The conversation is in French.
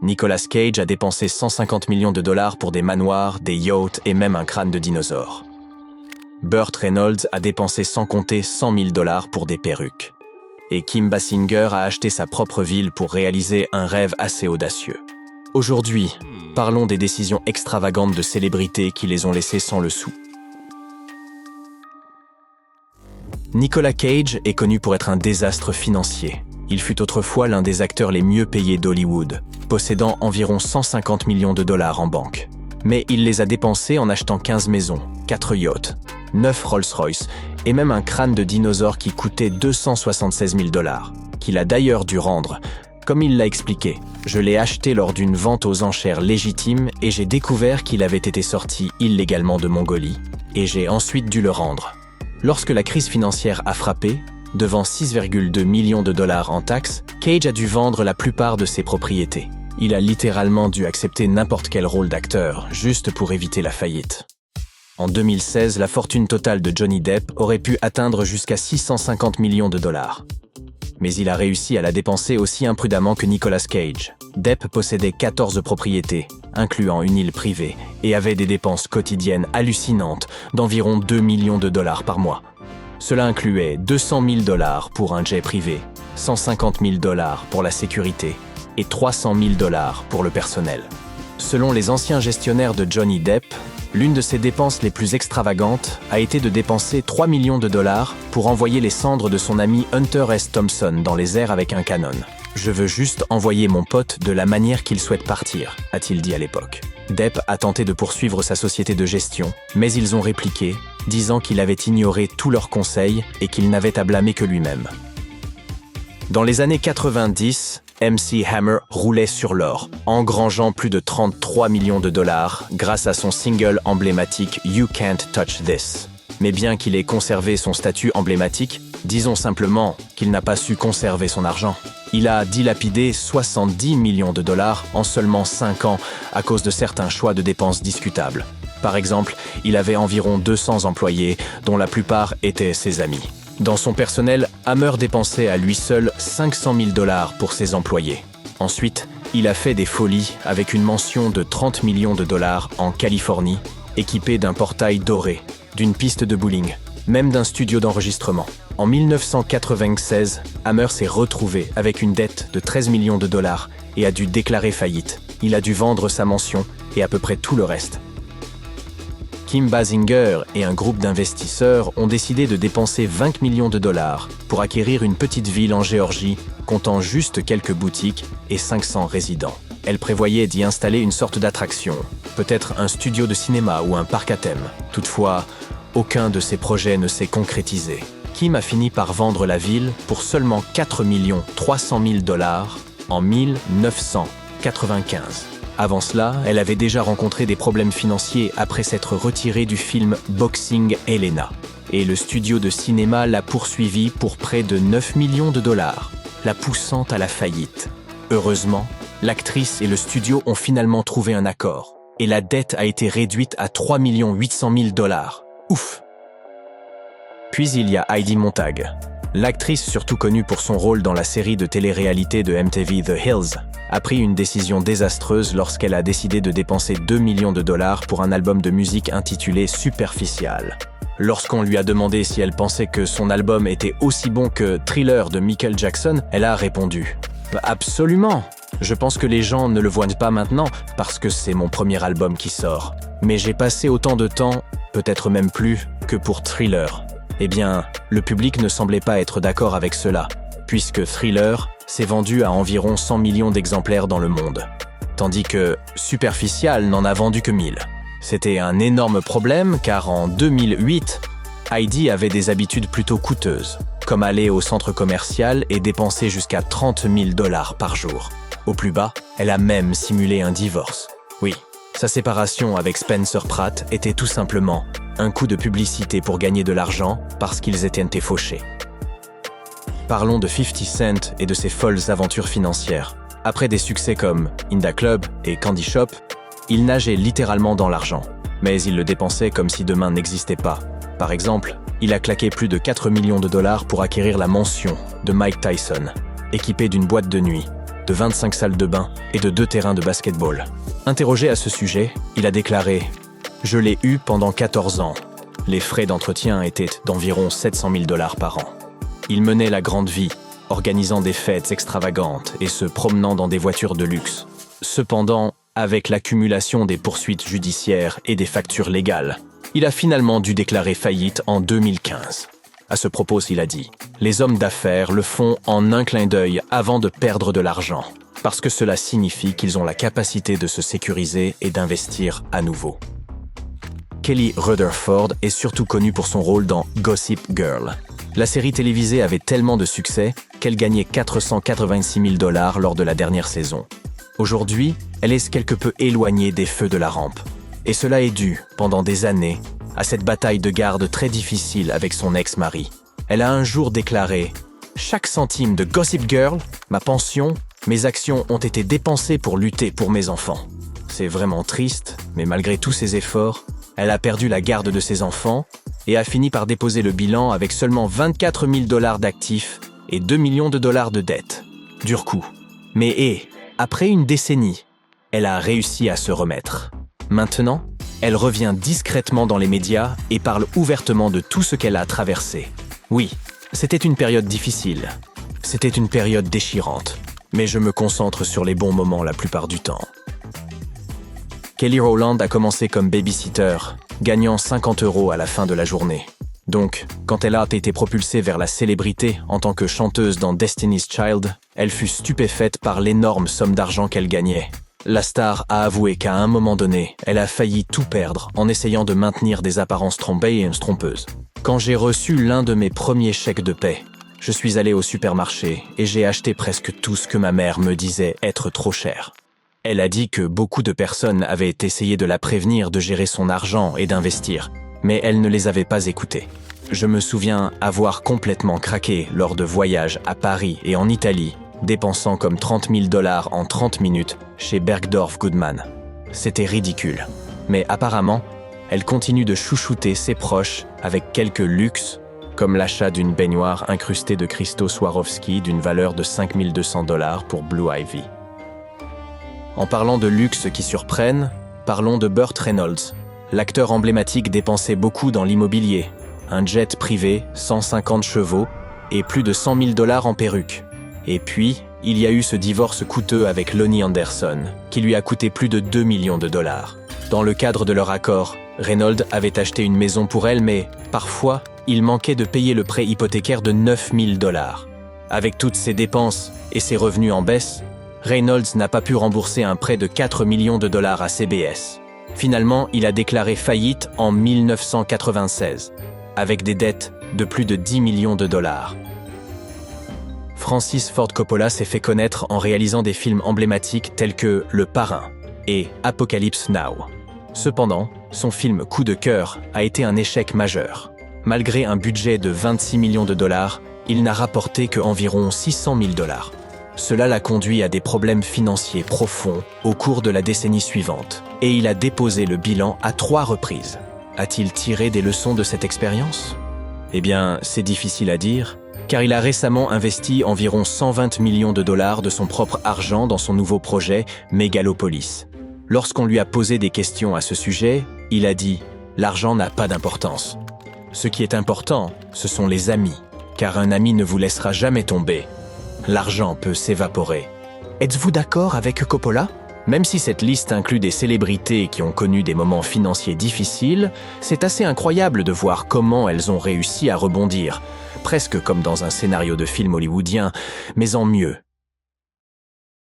Nicolas Cage a dépensé 150 millions de dollars pour des manoirs, des yachts et même un crâne de dinosaure. Burt Reynolds a dépensé sans compter 100 000 dollars pour des perruques. Et Kim Basinger a acheté sa propre ville pour réaliser un rêve assez audacieux. Aujourd'hui, parlons des décisions extravagantes de célébrités qui les ont laissés sans le sou. Nicolas Cage est connu pour être un désastre financier. Il fut autrefois l'un des acteurs les mieux payés d'Hollywood, possédant environ 150 millions de dollars en banque. Mais il les a dépensés en achetant 15 maisons, 4 yachts, 9 Rolls-Royce et même un crâne de dinosaure qui coûtait 276 000 dollars, qu'il a d'ailleurs dû rendre. Comme il l'a expliqué, je l'ai acheté lors d'une vente aux enchères légitime et j'ai découvert qu'il avait été sorti illégalement de Mongolie, et j'ai ensuite dû le rendre. Lorsque la crise financière a frappé, devant 6,2 millions de dollars en taxes, Cage a dû vendre la plupart de ses propriétés. Il a littéralement dû accepter n'importe quel rôle d'acteur, juste pour éviter la faillite. En 2016, la fortune totale de Johnny Depp aurait pu atteindre jusqu'à 650 millions de dollars. Mais il a réussi à la dépenser aussi imprudemment que Nicolas Cage. Depp possédait 14 propriétés, incluant une île privée, et avait des dépenses quotidiennes hallucinantes d'environ 2 millions de dollars par mois. Cela incluait 200 000 dollars pour un jet privé, 150 000 dollars pour la sécurité et 300 000 dollars pour le personnel. Selon les anciens gestionnaires de Johnny Depp, l'une de ses dépenses les plus extravagantes a été de dépenser 3 millions de dollars pour envoyer les cendres de son ami Hunter S. Thompson dans les airs avec un canon. « Je veux juste envoyer mon pote de la manière qu'il souhaite partir », a-t-il dit à l'époque. Depp a tenté de poursuivre sa société de gestion, mais ils ont répliqué, disant qu'il avait ignoré tous leurs conseils et qu'il n'avait à blâmer que lui-même. Dans les années 90, MC Hammer roulait sur l'or, engrangeant plus de 33 millions de dollars grâce à son single emblématique You Can't Touch This. Mais bien qu'il ait conservé son statut emblématique, disons simplement qu'il n'a pas su conserver son argent. Il a dilapidé 70 millions de dollars en seulement 5 ans à cause de certains choix de dépenses discutables. Par exemple, il avait environ 200 employés, dont la plupart étaient ses amis. Dans son personnel, Hammer dépensait à lui seul 500 000 dollars pour ses employés. Ensuite, il a fait des folies avec une mention de 30 millions de dollars en Californie, équipé d'un portail doré, d'une piste de bowling, même d'un studio d'enregistrement. En 1996, Hammer s'est retrouvé avec une dette de 13 millions de dollars et a dû déclarer faillite. Il a dû vendre sa mention et à peu près tout le reste. Kim Basinger et un groupe d'investisseurs ont décidé de dépenser 20 millions de dollars pour acquérir une petite ville en Géorgie comptant juste quelques boutiques et 500 résidents. Elle prévoyait d'y installer une sorte d'attraction, peut-être un studio de cinéma ou un parc à thème. Toutefois, aucun de ces projets ne s'est concrétisé. Kim a fini par vendre la ville pour seulement 4 300 000 dollars en 1995. Avant cela, elle avait déjà rencontré des problèmes financiers après s'être retirée du film Boxing Helena. Et le studio de cinéma l'a poursuivie pour près de 9 millions de dollars, la poussant à la faillite. Heureusement, l'actrice et le studio ont finalement trouvé un accord, et la dette a été réduite à 3 800 000 dollars. Ouf! Puis il y a Heidi Montag. L'actrice, surtout connue pour son rôle dans la série de télé-réalité de MTV The Hills, a pris une décision désastreuse lorsqu'elle a décidé de dépenser 2 millions de dollars pour un album de musique intitulé Superficial. Lorsqu'on lui a demandé si elle pensait que son album était aussi bon que Thriller de Michael Jackson, elle a répondu « Absolument! Je pense que les gens ne le voient pas maintenant parce que c'est mon premier album qui sort. Mais j'ai passé autant de temps, peut-être même plus, que pour Thriller. » Eh bien, le public ne semblait pas être d'accord avec cela, puisque Thriller s'est vendu à environ 100 millions d'exemplaires dans le monde, tandis que Superficial n'en a vendu que 1000. C'était un énorme problème car en 2008, Heidi avait des habitudes plutôt coûteuses, comme aller au centre commercial et dépenser jusqu'à 30 000 dollars par jour. Au plus bas, elle a même simulé un divorce. Oui, sa séparation avec Spencer Pratt était tout simplement un coup de publicité pour gagner de l'argent parce qu'ils étaient fauchés. Parlons de 50 Cent et de ses folles aventures financières. Après des succès comme Inda Club et Candy Shop, il nageait littéralement dans l'argent, mais il le dépensait comme si demain n'existait pas. Par exemple, il a claqué plus de 4 millions de dollars pour acquérir la mansion de Mike Tyson, équipée d'une boîte de nuit, de 25 salles de bain et de 2 terrains de basketball. Interrogé à ce sujet, il a déclaré « Je l'ai eu pendant 14 ans. Les frais d'entretien étaient d'environ 700 000 $ par an. Il menait la grande vie, organisant des fêtes extravagantes et se promenant dans des voitures de luxe. Cependant, avec l'accumulation des poursuites judiciaires et des factures légales, il a finalement dû déclarer faillite en 2015. À ce propos, il a dit « Les hommes d'affaires le font en un clin d'œil avant de perdre de l'argent, parce que cela signifie qu'ils ont la capacité de se sécuriser et d'investir à nouveau. » Kelly Rutherford est surtout connue pour son rôle dans Gossip Girl. La série télévisée avait tellement de succès qu'elle gagnait 486 000 $ lors de la dernière saison. Aujourd'hui, elle est quelque peu éloignée des feux de la rampe. Et cela est dû, pendant des années, à cette bataille de garde très difficile avec son ex-mari. Elle a un jour déclaré « Chaque centime de Gossip Girl, ma pension, mes actions ont été dépensées pour lutter pour mes enfants. C'est vraiment triste, mais malgré tous ses efforts, elle a perdu la garde de ses enfants et a fini par déposer le bilan avec seulement 24 000 $ d'actifs et 2 millions de dollars de dettes. Dur coup. Mais après une décennie, elle a réussi à se remettre. Maintenant, elle revient discrètement dans les médias et parle ouvertement de tout ce qu'elle a traversé. Oui, c'était une période difficile. C'était une période déchirante. Mais je me concentre sur les bons moments la plupart du temps. Kelly Rowland a commencé comme babysitter, gagnant 50 € à la fin de la journée. Donc, quand elle a été propulsée vers la célébrité en tant que chanteuse dans Destiny's Child, elle fut stupéfaite par l'énorme somme d'argent qu'elle gagnait. La star a avoué qu'à un moment donné, elle a failli tout perdre en essayant de maintenir des apparences trompeuses. Quand j'ai reçu l'un de mes premiers chèques de paie, je suis allée au supermarché et j'ai acheté presque tout ce que ma mère me disait être trop cher. Elle a dit que beaucoup de personnes avaient essayé de la prévenir de gérer son argent et d'investir, mais elle ne les avait pas écoutés. Je me souviens avoir complètement craqué lors de voyages à Paris et en Italie, dépensant comme 30 000 $ en 30 minutes chez Bergdorf Goodman. C'était ridicule. Mais apparemment, elle continue de chouchouter ses proches avec quelques luxes, comme l'achat d'une baignoire incrustée de cristaux Swarovski d'une valeur de 5 200 $ pour Blue Ivy. En parlant de luxe qui surprennent, parlons de Burt Reynolds. L'acteur emblématique dépensait beaucoup dans l'immobilier. Un jet privé, 150 chevaux et plus de 100 000 $ en perruque. Et puis, il y a eu ce divorce coûteux avec Lonnie Anderson, qui lui a coûté plus de 2 millions de $. Dans le cadre de leur accord, Reynolds avait acheté une maison pour elle, mais parfois, il manquait de payer le prêt hypothécaire de 9 000 $. Avec toutes ses dépenses et ses revenus en baisse, Reynolds n'a pas pu rembourser un prêt de 4 millions de $ à CBS. Finalement, il a déclaré faillite en 1996, avec des dettes de plus de 10 millions de $. Francis Ford Coppola s'est fait connaître en réalisant des films emblématiques tels que Le Parrain et Apocalypse Now. Cependant, son film Coup de cœur a été un échec majeur. Malgré un budget de 26 millions de $, il n'a rapporté qu'environ 600 000 $. Cela l'a conduit à des problèmes financiers profonds au cours de la décennie suivante, et il a déposé le bilan à 3 reprises. A-t-il tiré des leçons de cette expérience? Eh bien, c'est difficile à dire, car il a récemment investi environ 120 millions de $ de son propre argent dans son nouveau projet Megalopolis. Lorsqu'on lui a posé des questions à ce sujet, il a dit « L'argent n'a pas d'importance. Ce qui est important, ce sont les amis, car un ami ne vous laissera jamais tomber. L'argent peut s'évaporer. » Êtes-vous d'accord avec Coppola? Même si cette liste inclut des célébrités qui ont connu des moments financiers difficiles, c'est assez incroyable de voir comment elles ont réussi à rebondir, presque comme dans un scénario de film hollywoodien, mais en mieux.